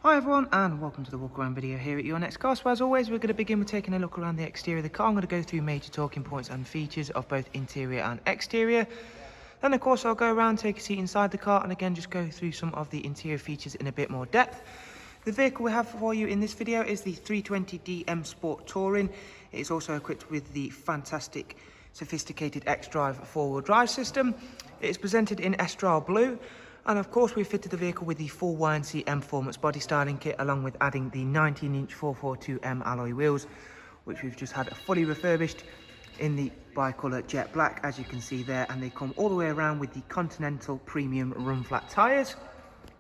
Hi everyone and welcome to the walk around video here at Your Next Car. So as always, we're going to begin with taking a look around the exterior of the car. I'm going to go through major talking points and features of both interior and exterior. Then of course I'll go around, take a seat inside the car and again just go through some of the interior features in a bit more depth. The vehicle we have for you in this video is the 320d MSPORT Touring. It is also equipped with the fantastic sophisticated Xdrive four-wheel drive system. It is presented in Estoril blue. And of course we've fitted the vehicle with the full YNC Mperformance body styling kit, along with adding the 19-inch 442M alloy wheels, which we've just had fully refurbished in the bi-colour jet black, as you can see there, and they come all the way around with the Continental Premium run flat tyres.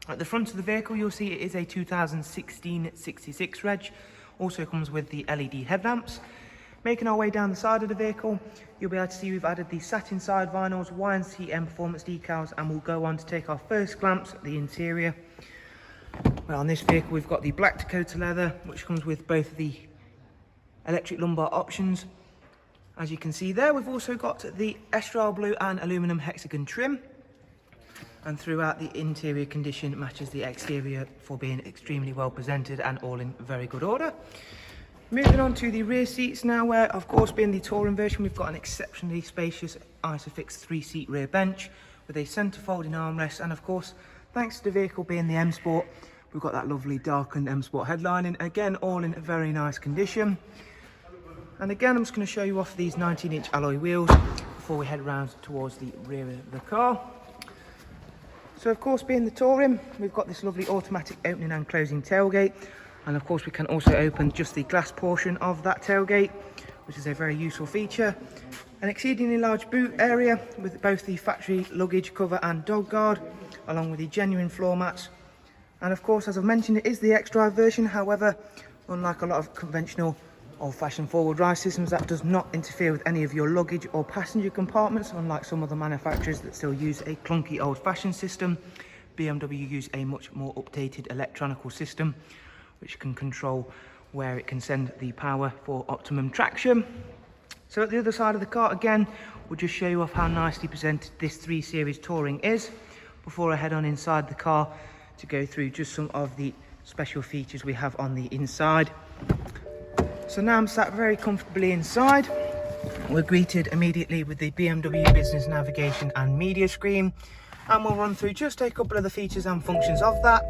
At the front of the vehicle you'll see it is a 2016 66 reg, also comes with the LED headlamps. Making our way down the side of the vehicle, you'll be able to see we've added the satin side vinyls, YNC Mperformance decals, and we'll go on to take our first glance at the interior. Well, on this vehicle we've got the black Dakota leather, which comes with both the electric lumbar options. As you can see there, we've also got the Estoril blue and aluminium hexagon trim, and throughout the interior condition matches the exterior for being extremely well presented and all in very good order. Moving on to the rear seats now, where of course being the touring version we've got an exceptionally spacious Isofix 3-seat rear bench with a centre folding armrest, and of course thanks to the vehicle being the M Sport we've got that lovely darkened M Sport headlining, again all in very nice condition. And again I'm just going to show you off these 19-inch alloy wheels before we head round towards the rear of the car. So of course being the touring we've got this lovely automatic opening and closing tailgate. And of course we can also open just the glass portion of that tailgate, which is a very useful feature. An exceedingly large boot area with both the factory luggage cover and dog guard, along with the genuine floor mats. And of course, as I've mentioned, it is the Xdrive version. However, unlike a lot of conventional old-fashioned four-wheel drive systems, that does not interfere with any of your luggage or passenger compartments, unlike some other manufacturers that still use a clunky old-fashioned system. BMW use a much more updated electronical system, which can control where it can send the power for optimum traction. So at the other side of the car again, we'll just show you off how nicely presented this 3 Series Touring is before I head on inside the car to go through just some of the special features we have on the inside. So now I'm sat very comfortably inside. We're greeted immediately with the BMW business navigation and media screen, and we'll run through just a couple of the features and functions of that.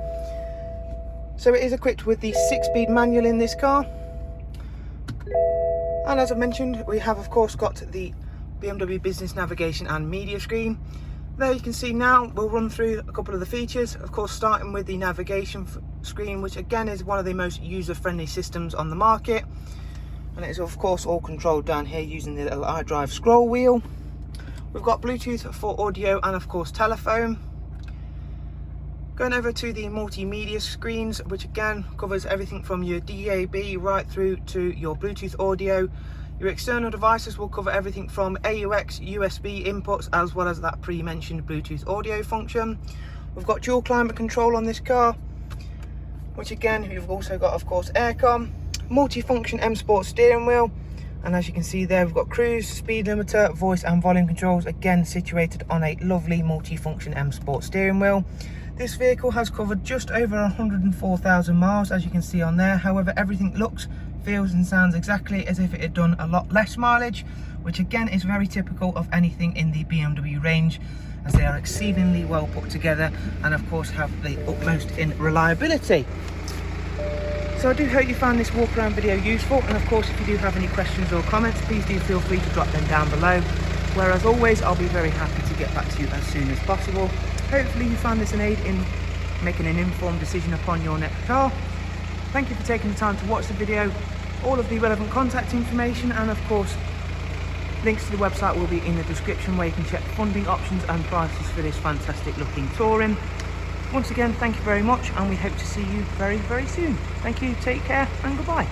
So it is equipped with the 6-speed manual in this car, and as I mentioned we have of course got the BMW business navigation and media screen. There you can see now we'll run through a couple of the features, of course starting with the navigation screen, which again is one of the most user-friendly systems on the market, and it is of course all controlled down here using the little iDrive scroll wheel. We've got Bluetooth for audio and of course telephone. Going over to the multimedia screens, which again covers everything from your DAB right through to your Bluetooth audio. Your external devices will cover everything from AUX, USB inputs, as well as that pre-mentioned Bluetooth audio function. We've got dual climate control on this car, which again you've also got of course aircon, multi-function M Sport steering wheel, and as you can see there we've got cruise, speed limiter, voice and volume controls, again situated on a lovely multi-function M Sport steering wheel. This vehicle has covered just over 104,000 miles, as you can see on there. However, everything looks, feels and sounds exactly as if it had done a lot less mileage, which again is very typical of anything in the BMW range, as they are exceedingly well put together and of course have the utmost in reliability. So I do hope you found this walk around video useful, and of course if you do have any questions or comments, please do feel free to drop them down below, where as always I'll be very happy to get back to you as soon as possible. Hopefully you found this an aid in making an informed decision upon your next car. Thank you for taking the time to watch the video. All of the relevant contact information and of course links to the website will be in the description, where you can check funding options and prices for this fantastic looking touring. Once again, thank you very much, and we hope to see you very, very soon. Thank you, take care and goodbye.